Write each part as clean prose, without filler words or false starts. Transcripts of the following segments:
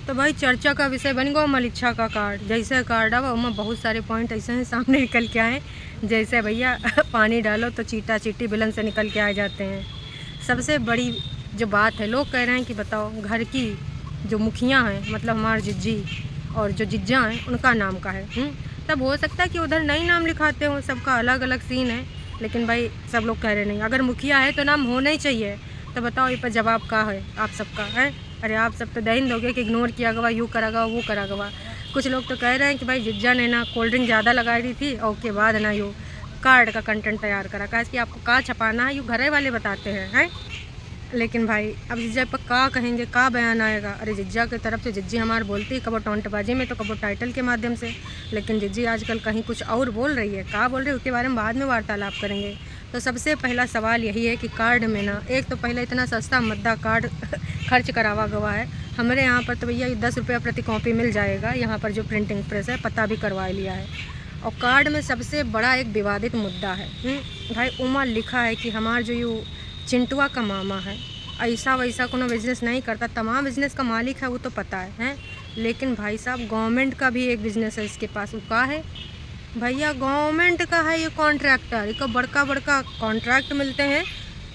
तो भाई चर्चा का विषय बन गया मलिच्छा का कार्ड। जैसे कार्ड आवा उसमें बहुत सारे पॉइंट ऐसे हैं सामने निकल के आए, जैसे भैया पानी डालो तो चीटा चीटी बिलन से निकल के आ जाते हैं। सबसे बड़ी जो बात है, लोग कह रहे हैं कि बताओ घर की जो मुखिया हैं, मतलब हमारे जिज्जी और जो जिज्जा हैं, उनका नाम का है। तब हो सकता है कि उधर नई नाम लिखाते हो, सबका अलग अलग सीन है। लेकिन भाई सब लोग कह रहे नहीं, अगर मुखिया है तो नाम होना ही चाहिए। तो बताओ ये पर जवाब क्या है आप सबका है? अरे आप सब तो दहीन दोगे कि इग्नोर किया गवा, यूँ करा गवा, वो करा गवा। कुछ लोग तो कह रहे हैं कि भाई जिज्जा ने ना कोल्ड ड्रिंक ज़्यादा लगाई दी थी और उसके बाद ना यूँ कार्ड का कंटेंट तैयार करा, कहा कि आपको कहाँ छपाना है, यूँ घरे वाले बताते हैं। लेकिन भाई अब जिज्जा पर का कहेंगे, का बयान आएगा? अरे जिज्जा की तरफ से जिज्जी हमारे बोलती है, कबो टोंटबाजी में तो कबो टाइटल के माध्यम से। लेकिन जिज्जी आजकल कहीं कुछ और बोल रही है, का बोल रही है उसके बारे में बाद में वार्तालाप करेंगे। तो सबसे पहला सवाल यही है कि कार्ड में ना, एक तो पहले इतना सस्ता मद्दा कार्ड खर्च करावा गवा है। हमारे यहाँ पर तो भैया 10 रुपया प्रति कॉपी मिल जाएगा, यहाँ पर जो प्रिंटिंग प्रेस है, पता भी करवा लिया है। और कार्ड में सबसे बड़ा एक विवादित मुद्दा है भाई, उमा लिखा है कि हमार जो यू चिंटुआ का मामा है, ऐसा वैसा कोनो बिज़नेस नहीं करता, तमाम बिज़नेस का मालिक है वो तो पता है। लेकिन भाई साहब गवर्नमेंट का भी एक बिज़नेस है इसके पास, वो का है भैया? गवर्नमेंट का है ये कॉन्ट्रैक्टर। इसको बड़का बड़का कॉन्ट्रैक्ट मिलते हैं,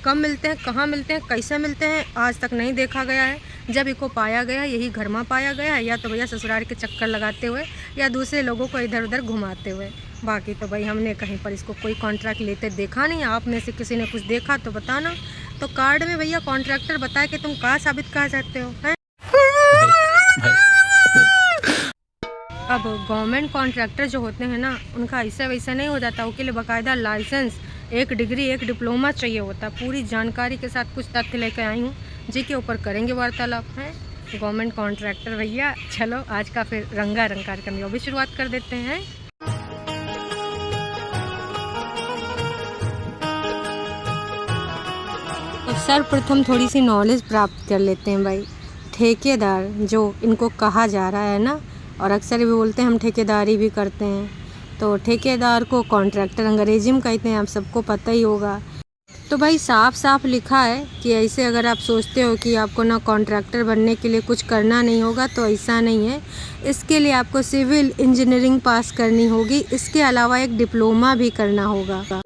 कब मिलते हैं, कहाँ मिलते हैं, कैसे मिलते हैं, आज तक नहीं देखा गया है। जब इसको पाया गया यही घर में पाया गया है, या तो भैया ससुराल के चक्कर लगाते हुए या दूसरे लोगों को इधर उधर घुमाते हुए। बाकी तो भाई हमने कहीं पर इसको कोई कॉन्ट्रैक्ट लेते देखा नहीं। आप में से किसी ने कुछ देखा तो बताना। तो कार्ड में भैया कॉन्ट्रैक्टर बताए कि तुम क्या साबित कहा चाहते हो हैं? अब गवर्नमेंट कॉन्ट्रैक्टर जो होते हैं ना, उनका ऐसा वैसा नहीं हो जाता, उसके लिए बाकायदा लाइसेंस, एक डिग्री, एक डिप्लोमा चाहिए होता। पूरी जानकारी के साथ कुछ तथ्य लेकर आई हूँ जिसके ऊपर करेंगे वार्तालाप है गवर्नमेंट कॉन्ट्रैक्टर भैया। चलो आज का फिर रंगारंग कार्यक्रम भी शुरुआत कर देते हैं। तो सर्वप्रथम थोड़ी सी नॉलेज प्राप्त कर लेते हैं भाई। ठेकेदार जो इनको कहा जा रहा है ना, और अक्सर भी बोलते हैं हम ठेकेदारी भी करते हैं, तो ठेकेदार को कॉन्ट्रैक्टर अंग्रेजी में कहते हैं, आप सबको पता ही होगा। तो भाई साफ साफ लिखा है कि ऐसे अगर आप सोचते हो कि आपको ना कॉन्ट्रैक्टर बनने के लिए कुछ करना नहीं होगा, तो ऐसा नहीं है। इसके लिए आपको सिविल इंजीनियरिंग पास करनी होगी, इसके अलावा एक डिप्लोमा भी करना होगा।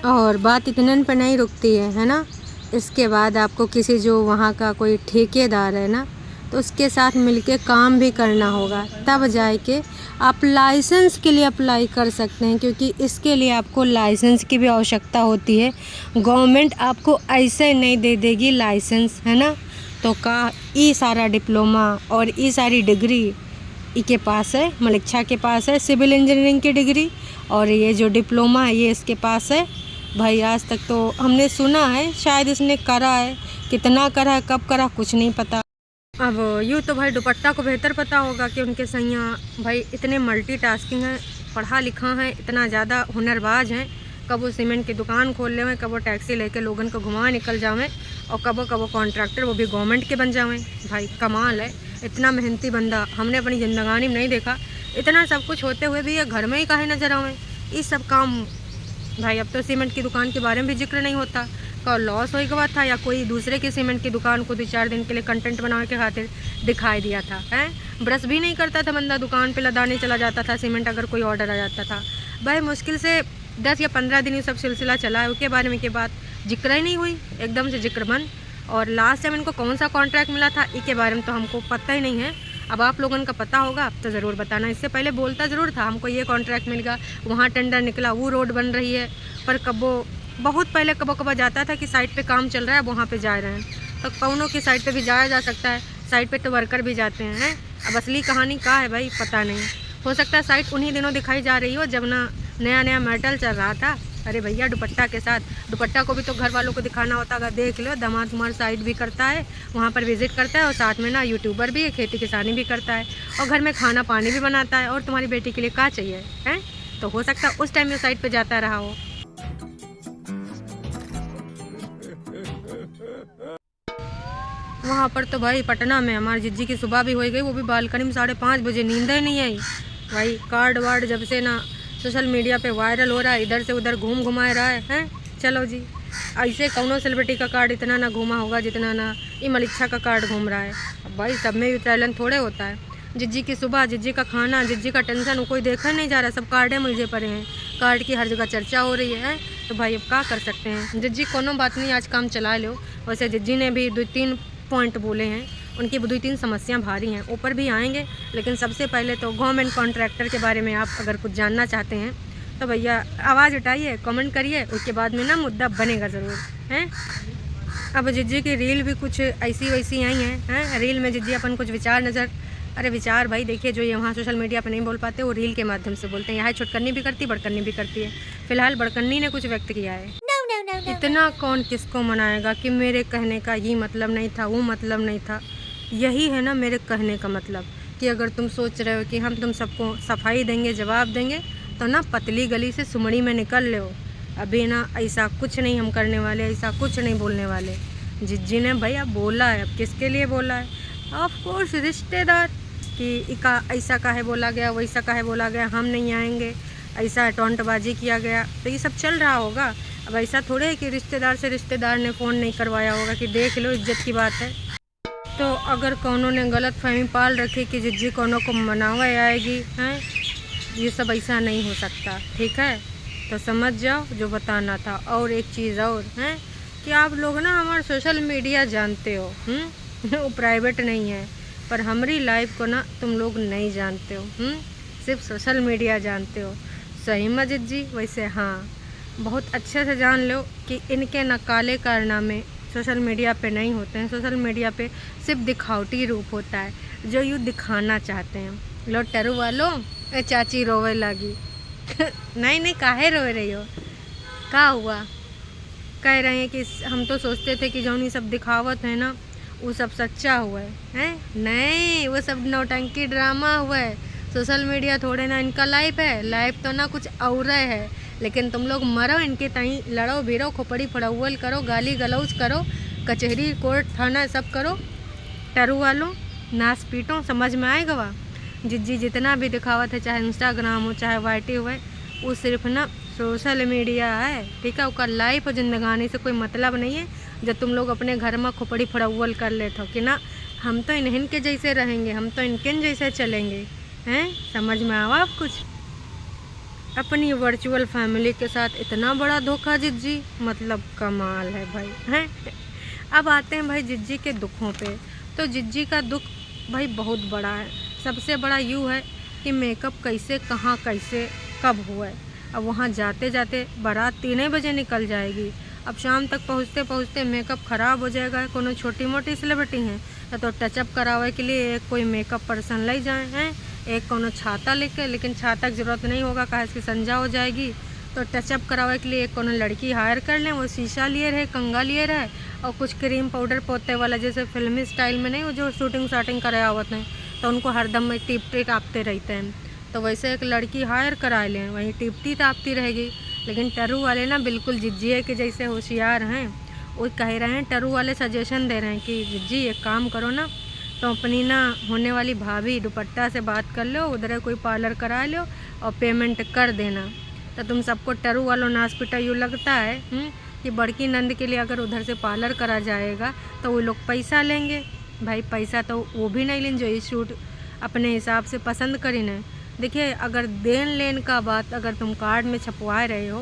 और बात इतने पर नहीं रुकती है ना। इसके बाद आपको किसी जो वहाँ का कोई ठेकेदार है ना, तो उसके साथ मिलके काम भी करना होगा, तब जाए के आप लाइसेंस के लिए अप्लाई कर सकते हैं, क्योंकि इसके लिए आपको लाइसेंस की भी आवश्यकता होती है। गवर्नमेंट आपको ऐसे नहीं दे देगी लाइसेंस, है ना। तो का ये सारा डिप्लोमा और ये सारी डिग्री इसके पास है, मलिच्छा के पास है सिविल इंजीनियरिंग की डिग्री, और ये जो डिप्लोमा है ये इसके पास है। भाई आज तक तो हमने सुना है, शायद इसने करा है, कितना करा है, कब करा, कुछ नहीं पता। अब यूँ तो भाई दुपट्टा को बेहतर पता होगा कि उनके सैया भाई इतने मल्टीटास्किंग हैं, पढ़ा लिखा है, इतना ज़्यादा हुनरबाज हैं। कब वो सीमेंट की दुकान खोल लेवें, कब वो टैक्सी लेके लोगन को घुमा निकल जावें, और कब वो कॉन्ट्रैक्टर, वो भी गवर्नमेंट के बन जावें। भाई कमाल है, इतना मेहनती बंदा हमने अपनी ज़िंदगानी में नहीं देखा। इतना सब कुछ होते हुए भी ये घर में ही काहे नजर आवें ये सब काम। भाई अब तो सीमेंट की दुकान के बारे में भी जिक्र नहीं होता, का लॉस हो गया था या कोई दूसरे की सीमेंट की दुकान को 2-4 दिन के लिए कंटेंट बनाने के खातिर दिखाई दिया था हैं। ब्रश भी नहीं करता था बंदा, दुकान पे लदाने चला जाता था सीमेंट अगर कोई ऑर्डर आ जाता था। भाई मुश्किल से 10 या 15 दिन ये सब सिलसिला चला है, उसके बारे में के बाद जिक्र ही नहीं हुई, एकदम से जिक्र बंद। और लास्ट टाइम इनको कौन सा कॉन्ट्रैक्ट मिला था इसके बारे में तो हमको पता ही नहीं है। अब आप लोगों का पता होगा तो ज़रूर बताना। इससे पहले बोलता ज़रूर था हमको ये कॉन्ट्रैक्ट मिल गया, वहाँ टेंडर निकला, वो रोड बन रही है, पर कबो बहुत पहले कबो जाता था कि साइट पे काम चल रहा है, वहाँ पे जा रहे हैं। तो कौनों की साइट पे भी जाया जा सकता है, साइट पे तो वर्कर भी जाते हैं। अब असली कहानी क्या है भाई पता नहीं। हो सकता है साइट उन्हीं दिनों दिखाई जा रही हो जब ना नया नया मेटल चल रहा था। अरे भैया दुपट्टा के साथ, दुपट्टा को भी तो घर वालों को दिखाना होता। अगर देख लो दामाद तुम्हारा साइट भी करता है, वहाँ पर विजिट करता है, और साथ में ना यूट्यूबर भी है, खेती किसानी भी करता है, और घर में खाना पानी भी बनाता है, और तुम्हारी बेटी के लिए क्या चाहिए है। तो हो सकता है उस टाइम में साइट पे जाता रहा हो। वहाँ पर तो भाई पटना में हमारी जिज्जी की सुबह भी हो गई, वो भी बालकनी में 5:30 बजे, नींद ही नहीं आई भाई। कार्ड वार्ड जब से ना सोशल मीडिया पे वायरल हो रहा है, इधर से उधर घूम घुमाए रहा है। चलो जी ऐसे कौनो सेलिब्रिटी का कार्ड इतना ना घूमा होगा जितना ना ये मलिक्षा का कार्ड घूम रहा है। अब भाई सब में भी टैलेंट थोड़े होता है। जिज्जी की सुबह, जिज्जी का खाना, जिज्जी का टेंशन, वो कोई देखा नहीं जा रहा, सब कार्डे मुलझे पड़े हैं। कार्ड की हर जगह चर्चा हो रही है। तो भाई अब क्या कर सकते हैं। जिज्जी कोनो बात नहीं, आज काम चला लो। वैसे जिज्जी ने भी 2-3 पॉइंट बोले हैं, उनकी 2-3 समस्या भारी हैं, ऊपर भी आएंगे। लेकिन सबसे पहले तो गवर्नमेंट कॉन्ट्रैक्टर के बारे में आप अगर कुछ जानना चाहते हैं तो भैया आवाज़ उठाइए, कमेंट करिए, उसके बाद में ना मुद्दा बनेगा ज़रूर हैं। अब जिज्जी की रील भी कुछ ऐसी वैसी आई हैं। रील में जिज्जी अपन कुछ विचार अरे विचार भाई देखिए, जो ये वहाँ सोशल मीडिया पे नहीं बोल पाते वो रील के माध्यम से बोलते हैं। यहाँ छुटकन्नी भी करती, बड़कन्नी भी करती है। फिलहाल बड़कन्नी ने कुछ व्यक्त किया है। इतना कौन किसको मनाएगा कि मेरे कहने का ये मतलब नहीं था, वो मतलब नहीं था। यही है ना मेरे कहने का मतलब, कि अगर तुम सोच रहे हो कि हम तुम सबको सफाई देंगे, जवाब देंगे, तो ना पतली गली से सुमड़ी में निकल ले हो। अभी ना ऐसा कुछ नहीं हम करने वाले, ऐसा कुछ नहीं बोलने वाले। जिज्जी ने भैया बोला है, अब किसके लिए बोला है? ऑफ कोर्स रिश्तेदार, कि इका ऐसा काहे बोला गया, वैसा काहे बोला गया, हम नहीं आएंगे, ऐसा टोंटबाजी किया गया, तो ये सब चल रहा होगा। अब ऐसा थोड़े है कि रिश्तेदार से रिश्तेदार ने फ़ोन नहीं करवाया होगा कि देख लो, इज्जत की बात है। तो अगर कौनों ने गलत फहमी पाल रखी कि जिज्जी कौनों को मनावे आएगी हैं, ये सब ऐसा नहीं हो सकता, ठीक है। तो समझ जाओ जो बताना था। और एक चीज़ और है कि आप लोग ना हमारा सोशल मीडिया जानते हो, वो प्राइवेट नहीं है, पर हमारी लाइफ को ना तुम लोग नहीं जानते हो, सिर्फ सोशल मीडिया जानते हो। सही में जिज्जी? वैसे हाँ, बहुत अच्छे से जान लो कि इनके न काले कारनामे सोशल मीडिया पे नहीं होते हैं। सोशल मीडिया पे सिर्फ दिखावटी रूप होता है, जो यूँ दिखाना चाहते हैं। लो टरू वालों, चाची रोवे लगी। नहीं नहीं, काहे रोए रही हो? क्या हुआ? कह रहे हैं कि हम तो सोचते थे कि जो ये सब दिखावत है ना वो सब सच्चा हुआ है। नहीं, वो सब नौटंकी ड्रामा हुआ है। सोशल मीडिया थोड़े ना इनका लाइफ है, लाइफ तो ना कुछ और है। लेकिन तुम लोग मरो इनके तई, लड़ो भिड़ो, खोपड़ी फड़ौल करो, गाली गलौज करो, कचहरी कोर्ट थाना सब करो। टरू वालों नाच पीटो, समझ में आएगा वा। जिज्जी जितना भी दिखावत है, चाहे इंस्टाग्राम हो चाहे वाईटी हो, वो सिर्फ ना सोशल मीडिया है, ठीक है। उसका लाइफ और जिंदगानी से कोई मतलब नहीं है। जब तुम लोग अपने घर में खोपड़ी फड़ौल कर लेते हो कि ना हम तो इन्हीं के जैसे रहेंगे, हम तो इनके जैसे चलेंगे, हैं? समझ में आवा आप कुछ? अपनी वर्चुअल फैमिली के साथ इतना बड़ा धोखा जिज्जी, मतलब कमाल है भाई, हैं? अब आते हैं भाई जिज्जी के दुखों पे। तो जिज्जी का दुख भाई बहुत बड़ा है। सबसे बड़ा यूँ है कि मेकअप कैसे, कहाँ, कैसे, कब हुआ है। अब वहाँ जाते जाते बारात 3 बजे निकल जाएगी। अब शाम तक पहुँचते पहुँचते मेकअप ख़राब हो जाएगा। कोनो छोटी मोटी सेलिब्रिटी हैं तो टचअप करावे के लिए एक कोई मेकअप पर्सन ले जाए हैं, एक कोनो छाता लेके, लेकिन छाता की ज़रूरत नहीं होगा, कहा इसकी संजा हो जाएगी। तो टचअप करावे के लिए एक कोनो लड़की हायर कर लें, वो शीशा लिए रहे, कंगा लिए रहे, और कुछ क्रीम पाउडर पोते वाला, जैसे फिल्मी स्टाइल में नहीं, वो जो शूटिंग शाटिंग कराया होते हैं तो उनको हरदम में टिप आपते रहते हैं। तो वैसे एक लड़की हायर करा लें, वहीं टिप्टी तापती रहेगी। लेकिन टरू वाले ना बिल्कुल जिज्जी के जैसे होशियार हैं। वो कह रहे हैं, टरू वाले सजेशन दे रहे हैं कि जिज्जी एक काम करो ना, तो अपनी ना होने वाली भाभी दुपट्टा से बात कर लो, उधर कोई पार्लर करा लो और पेमेंट कर देना। तो तुम सबको टरू वालों नाच पिटा यूँ लगता है कि बड़की नंद के लिए अगर उधर से पार्लर करा जाएगा तो वो लोग पैसा लेंगे। भाई पैसा तो वो भी नहीं लें जो ये शूट अपने हिसाब से पसंद करी ना। देखिए, अगर देन लेन का बात अगर तुम कार्ड में छपवा रहे हो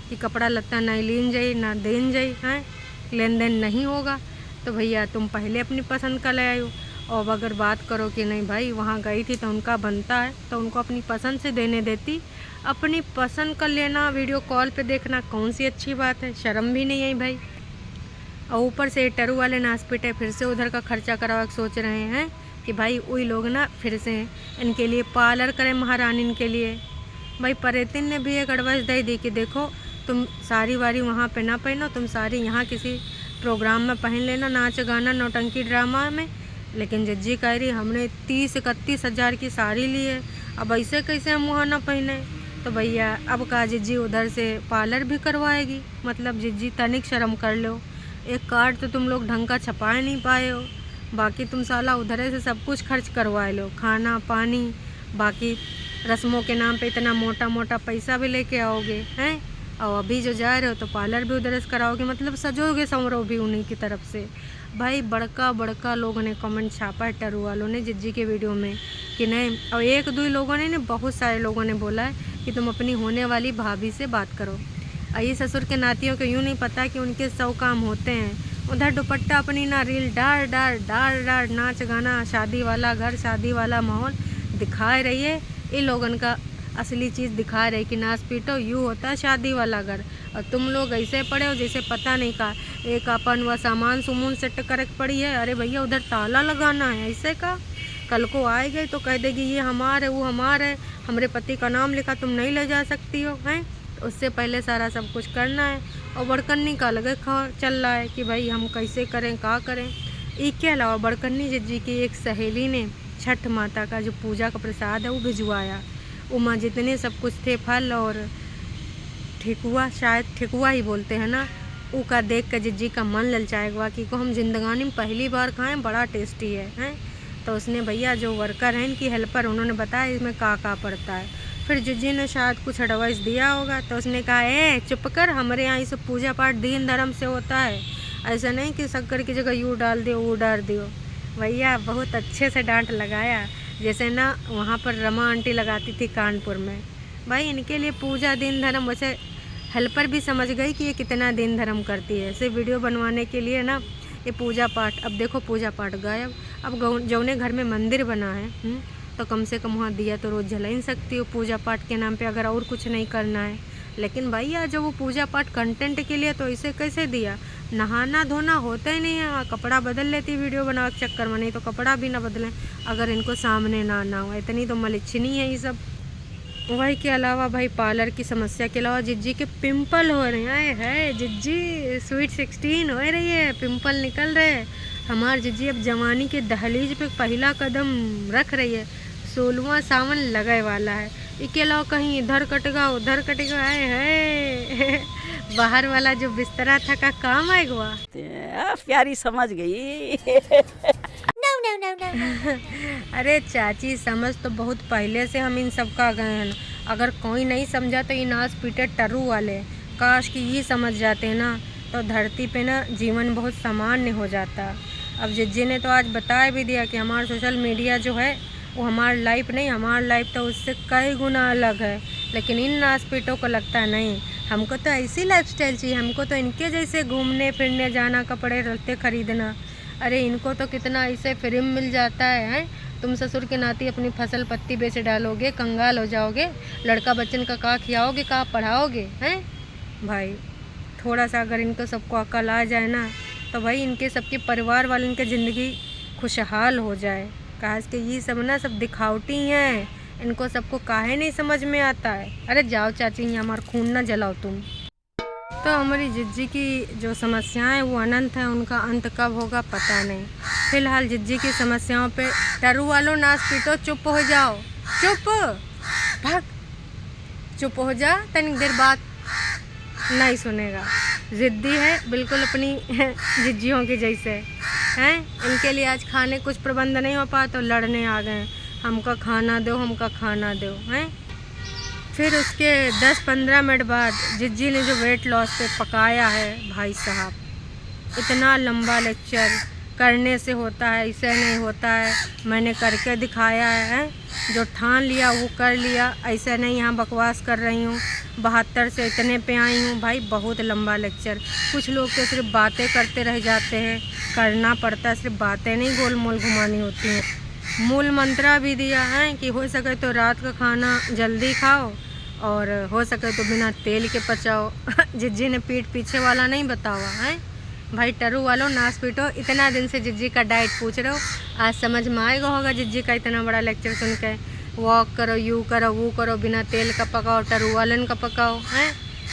कि कपड़ा लत्ता नहीं लीन जाई ना देन जाई, हैं, लेन देन नहीं होगा, तो भैया तुम पहले अपनी पसंद का ले आयो। और अगर बात करो कि नहीं भाई वहाँ गई थी तो उनका बनता है, तो उनको अपनी पसंद से देने देती। अपनी पसंद का लेना, वीडियो कॉल पे देखना कौन सी अच्छी बात है? शर्म भी नहीं आई भाई। और ऊपर से टरू वाले नाच पिटे फिर से उधर का खर्चा करवा के सोच रहे हैं कि भाई वही लोग ना फिर से इनके लिए पार्लर करें महारानी के लिए। भाई परेतिन ने भी एक एडवाइस दे दी कि देखो तुम साड़ी वाड़ी वहाँ पे ना पहनो, तुम साड़ी यहाँ किसी प्रोग्राम में पहन लेना, नाच गाना नौटंकी ड्रामा में। लेकिन जिज्जी कह रही हमने 30-31 हज़ार की साड़ी ली है, अब ऐसे कैसे हम वहाँ ना पहने? तो भैया अब का जिज्जी उधर से पार्लर भी करवाएगी। मतलब जिज्जी तनिक शर्म कर लो, एक कार्ड तो तुम लोग ढंग का छपा नहीं पाए हो, बाकी तुम साला उधर से सब कुछ खर्च करवाए लो, खाना पानी, बाकी रस्मों के नाम पे इतना मोटा मोटा पैसा भी लेके आओगे हैं। और अभी जो जा रहे हो तो पार्लर भी उधर से कराओगे, मतलब सजोगे संवरो भी उन्हीं की तरफ से। भाई बड़का बड़का लोगों ने कमेंट छापा है टरू वालों ने जिज्जी के वीडियो में कि नहीं, और एक दो लोगों ने बहुत सारे लोगों ने बोला है कि तुम अपनी होने वाली भाभी से बात करो। ये ससुर के नातियों को यूँ नहीं पता कि उनके 100 काम होते हैं। उधर दुपट्टा अपनी ना रील डार डार डार डार नाच गाना, शादी वाला घर, शादी वाला माहौल दिखाए रही है। इन लोगन का असली चीज़ दिखा रहे कि नाच पीटो यूँ होता है शादी वाला घर, और तुम लोग ऐसे पड़े हो जैसे पता नहीं का एक अपन वह सामान सुमून सेट करे पड़ी है। अरे भैया उधर ताला लगाना है, ऐसे का कल को आए गए तो कह देगी ये हमार है वो हमार है, हमारे पति का नाम लिखा तुम नहीं ले जा सकती हो हैं। तो उससे पहले सारा सब कुछ करना है। और बड़कन्नी का अलग चल रहा है कि भाई हम कैसे करें क्या करें। इसके अलावा बड़कन्नी जिज्जी की एक सहेली ने छठ माता का जो पूजा का प्रसाद है वो भिजवाया। उमा जितने सब कुछ थे फल और ठेकुआ, शायद ठेकुआ ही बोलते हैं ना, ऊ का देख कर जिज्जी का मन ललचाएगा कि को हम जिंदगानी में पहली बार खाएं, बड़ा टेस्टी है हैं। तो उसने भैया जो वर्कर हैं इनकी हेल्पर उन्होंने बताया इसमें का पड़ता है। फिर जिज्जी ने शायद कुछ एडवाइस दिया होगा तो उसने कहा ए चुप कर, हमारे यहाँ इस पूजा पाठ दीन धर्म से होता है, ऐसा नहीं कि शक्कर की जगह यू डाल दियो वो डाल दियो। भैया बहुत अच्छे से डांट लगाया, जैसे ना वहाँ पर रमा आंटी लगाती थी कानपुर में। भाई इनके लिए पूजा दीन धर्म, वैसे हेल्पर भी समझ गई कि ये कितना दीन धर्म करती है। सिर्फ वीडियो बनवाने के लिए ना ये पूजा पाठ। अब देखो पूजा पाठ गायब। अब जौने घर में मंदिर बना है तो कम से कम वहाँ दिया तो रोज़ जला ही सकती हो पूजा पाठ के नाम पे, अगर और कुछ नहीं करना है। लेकिन भैया जब वो पूजा पाठ कंटेंट के लिए तो इसे कैसे दिया, नहाना धोना होता ही नहीं है। कपड़ा बदल लेती वीडियो बनाने के चक्कर में, नहीं तो कपड़ा भी ना बदलें अगर इनको सामने ना आना हो। इतनी तो मलिच्छनी है ये सब। वही के अलावा भाई पार्लर की समस्या के अलावा जिज्जी के पिंपल हो रहे हैं। है जिज्जी स्वीट 16 हो रही है, पिंपल निकल रहे हैं। हमार जिज्जी अब जवानी के दहलीज पे पहला कदम रख रही है। 16वां सावन लगने वाला है। इसके अलावा कहीं इधर कटेगा उधर कटेगा है बाहर वाला जो बिस्तरा था का काम आएगा। प्यारी समझ गई अरे चाची समझ तो बहुत पहले से हम इन सब का गए हैं। अगर कोई नहीं समझा तो इन आज पीटे टरू वाले, काश कि ये समझ जाते ना तो धरती पे ना जीवन बहुत सामान्य हो जाता। अब जिज्जी ने तो आज बता भी दिया कि हमारा सोशल मीडिया जो है वो हमारी लाइफ नहीं, हमारी लाइफ तो उससे कई गुना अलग है। लेकिन इन नासपीटों को लगता है नहीं, हमको तो ऐसी लाइफस्टाइल चाहिए, हमको तो इनके जैसे घूमने फिरने जाना, कपड़े रत्ते खरीदना। अरे इनको तो कितना ऐसे फ्री में मिल जाता है। तुम ससुर के नाती अपनी फसल पत्ती बेच डालोगे, कंगाल हो जाओगे, लड़का बच्चन का खियाओगे, का पढ़ाओगे हैं। भाई थोड़ा सा अगर इनको सबको अकल आ जाए ना तो भाई इनके सबके परिवार वाले इनकी ज़िंदगी खुशहाल हो जाए। काश कि ये सब ना सब दिखावटी हैं, इनको सबको काहे नहीं समझ में आता है। अरे जाओ चाची यहाँ हमारा खून ना जलाओ तुम। तो हमारी जिज्जी की जो समस्याएं वो अनंत हैं, उनका अंत कब होगा पता नहीं। फिलहाल जिज्जी की समस्याओं पे टरू वालों नाच पीटो, चुप हो जाओ, चुप भाग, चुप हो जा, तनिक देर बाद नहीं सुनेगा। ज़िद्दी है बिल्कुल अपनी जिज्जियों की जैसे हैं। इनके लिए आज खाने कुछ प्रबंध नहीं हो पाया तो लड़ने आ गए, हमका खाना दो हमका खाना दो हैं। फिर उसके 10-15 मिनट बाद जिज्जी ने जो वेट लॉस पे पकाया है भाई साहब, इतना लंबा लेक्चर करने से होता है, इसे नहीं होता है, मैंने करके दिखाया है, जो ठान लिया वो कर लिया, ऐसे नहीं यहाँ बकवास कर रही हूँ, 72 से इतने पे आई हूँ। भाई बहुत लंबा लेक्चर। कुछ लोग तो सिर्फ बातें करते रह जाते हैं, करना पड़ता है, सिर्फ बातें नहीं गोल मोल घुमानी होती हैं। मूल मंत्रा भी दिया है कि हो सके तो रात का खाना जल्दी खाओ और हो सके तो बिना तेल के पचाओ। जिज्जी ने पीठ पीछे वाला नहीं बतावा है। भाई टरू वालों नाच पीटो, इतना दिन से जिज्जी का डाइट पूछ रहे हो, आज समझ में आएगा होगा जिज्जी का इतना बड़ा लेक्चर सुन के। वॉक करो, यू करो, वो करो, बिना तेल का पकाओ, टरू वालन का पकाओ हैं।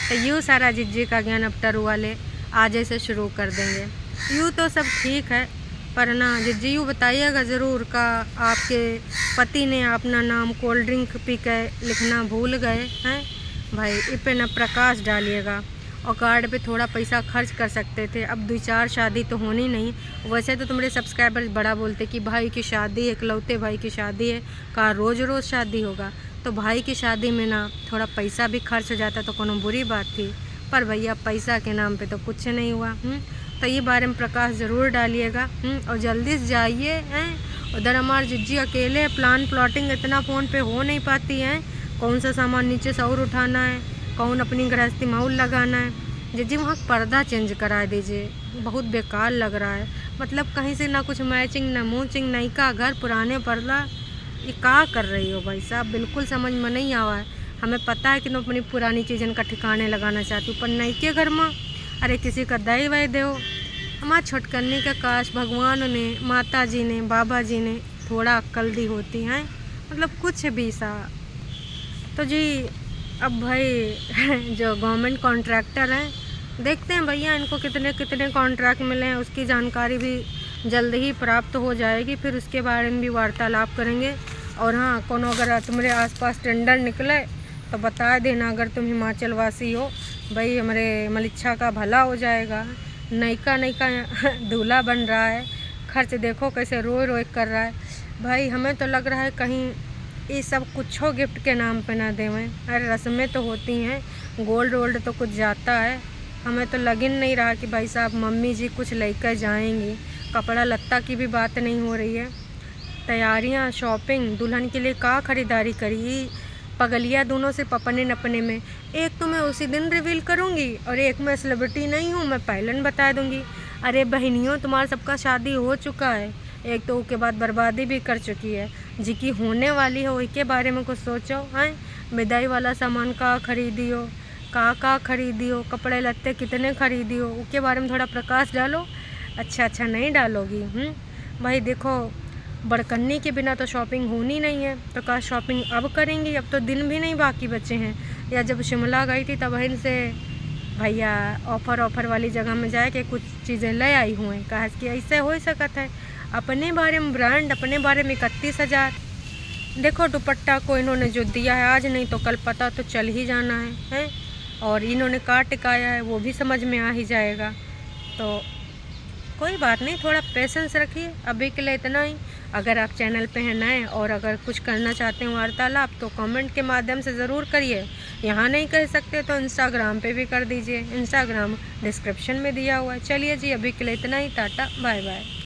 तो यूँ सारा जिज्जी का ज्ञान अब टरू वाले आज से शुरू कर देंगे। यूँ तो सब ठीक है पर ना जिज्जी यूँ बताइएगा ज़रूर का आपके पति ने अपना नाम कोल्ड ड्रिंक पी के लिखना भूल गए हैं। भाई इस पे ना प्रकाश डालिएगा। और कार्ड पे थोड़ा पैसा खर्च कर सकते थे, अब 2-4 शादी तो होनी नहीं। वैसे तो तुम्हारे सब्सक्राइबर्स बड़ा बोलते कि भाई की शादी है, इकलौते भाई की शादी है, का रोज़ रोज़ शादी होगा। तो भाई की शादी में ना थोड़ा पैसा भी खर्च हो जाता तो कोनो बुरी बात थी, पर भैया पैसा के नाम पे तो कुछ नहीं हुआ। तो ये बारे में प्रकाश ज़रूर डालिएगा। और जल्दी से जाइए हैं। उधर हमारे जिज्जी अकेले है, प्लॉटिंग इतना फ़ोन पे हो नहीं पाती है। कौन सा सामान नीचे से और उठाना है, कौन अपनी गृहस्थी माहौल लगाना है। जिज्जी वहाँ पर्दा चेंज करा दीजिए, बहुत बेकार लग रहा है। मतलब कहीं से ना कुछ मैचिंग ना मूचिंग, नई का घर पुराने पर्दा, ये क्या कर रही हो भाई साहब, बिल्कुल समझ में नहीं आवा है। हमें पता है कि तुम अपनी पुरानी चीज़न का ठिकाने लगाना चाहती हो, पर नई के घर में अरे किसी का दही वही दो। हमारे छोटकन्नी का काश भगवान ने, माता जी ने, बाबा जी ने थोड़ा अक्ल दी होती हैं, मतलब कुछ भी सा। तो जी अब भाई जो गवर्नमेंट कॉन्ट्रैक्टर हैं, देखते हैं भैया इनको कितने कितने कॉन्ट्रैक्ट मिले हैं, उसकी जानकारी भी जल्द ही प्राप्त हो जाएगी। फिर उसके बारे में भी वार्तालाप करेंगे। और हाँ, कोनो अगर तुम्हारे आसपास टेंडर निकले तो बता देना, अगर तुम हिमाचल वासी हो भाई, हमारे मलिच्छा का भला हो जाएगा। नयका दूल्हा बन रहा है, खर्च देखो कैसे रोए रोए कर रहा है भाई। हमें तो लग रहा है कहीं ये सब कुछ हो गिफ्ट के नाम पे ना देवें। अरे रस्में तो होती हैं, गोल्ड वोल्ड तो कुछ जाता है। हमें तो लगिन नहीं रहा कि भाई साहब मम्मी जी कुछ लेकर जाएंगी। कपड़ा लत्ता की भी बात नहीं हो रही है। तैयारियां, शॉपिंग, दुल्हन के लिए क्या ख़रीदारी करी, पगलिया दोनों सिर्फ अपने नपने में। एक तो मैं उसी दिन रिवील करूंगी और एक मैं सेलिब्रिटी नहीं हूँ, मैं पहले बता दूंगी। अरे बहनियों, तुम्हारा सबका शादी हो चुका है, एक तो उसके बाद बर्बादी भी कर चुकी है। जी की होने वाली हो उसके बारे में कुछ सोचो हैं। विदाई वाला सामान का खरीदियो, का खरीदियो, कपड़े लत्ते कितने खरीदियो, उसके बारे में थोड़ा प्रकाश डालो। अच्छा नहीं डालोगी? भाई देखो, बड़कन्नी के बिना तो शॉपिंग होनी नहीं है। प्रकाश शॉपिंग अब करेंगी, अब तो दिन भी नहीं बाकी बचे हैं। या जब शिमला गई थी तब बहन से भैया ऑफर वाली जगह में जाए के कुछ चीज़ें ले आई हुए, कहा कि ऐसे हो सकता है। अपने बारे में ब्रांड, अपने बारे में 31,000। देखो दुपट्टा को इन्होंने जो दिया है, आज नहीं तो कल पता तो चल ही जाना है। और इन्होंने कहाँ टिकाया है वो भी समझ में आ ही जाएगा। तो कोई बात नहीं, थोड़ा पेशेंस रखिए। अभी के लिए इतना ही। अगर आप चैनल पे हैं नए और अगर कुछ करना चाहते हैं वार्तालाप, तो कमेंट के माध्यम से ज़रूर करिए। यहाँ नहीं कह सकते तो इंस्टाग्राम पे भी कर दीजिए, इंस्टाग्राम डिस्क्रिप्शन में दिया हुआ है। चलिए जी, अभी के लिए इतना ही। Tata bye bye.